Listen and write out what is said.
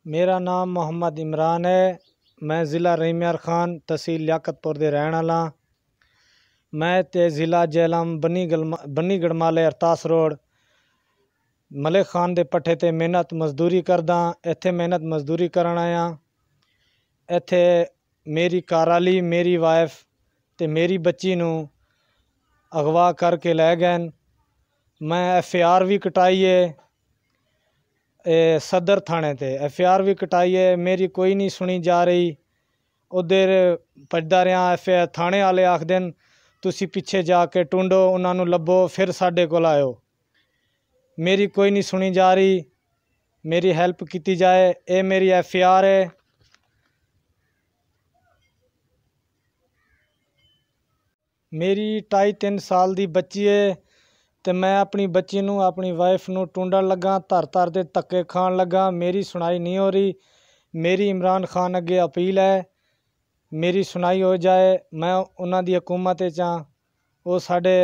मेरा नाम मोहम्मद इमरान है। मैं ज़िला रहीम खान तहसील लियाकतपुर दे रहने वाला। मैं ते ज़िला जैलम बनी गड़माले अरतास रोड मलिक खान दे पट्ठे ते मेहनत मजदूरी करदा। इत्थे मेहनत मजदूरी करन आया। इत्थे मेरी घरवाली, मेरी वाइफ ते मेरी बच्ची नूं अगवा करके लै गए। मैं FIR भी कटाई है सदर थाने ते। FIR भी कटाई है, मेरी कोई नहीं सुनी जा रही। उधर भजदा रहा। FIR थाने वाले आखदे न तुसी पिछे जाके ढूंढो, उन्होंने लभो, फिर साडे कोल आयो। मेरी कोई नहीं सुनी जा रही। मेरी हेल्प की जाए। ये मेरी FIR है। मेरी 2.5-3 साल दी बच्ची है ते मैं अपनी बच्ची नूं, अपनी वाइफ नूं ढूंढन लगा। धर दे धक्के खान लगा। मेरी सुनाई नहीं हो रही। मेरी इमरान खान अगे अपील है, मेरी सुनाई हो जाए। मैं उन्हां दी हुकूमत च हां, वो साडे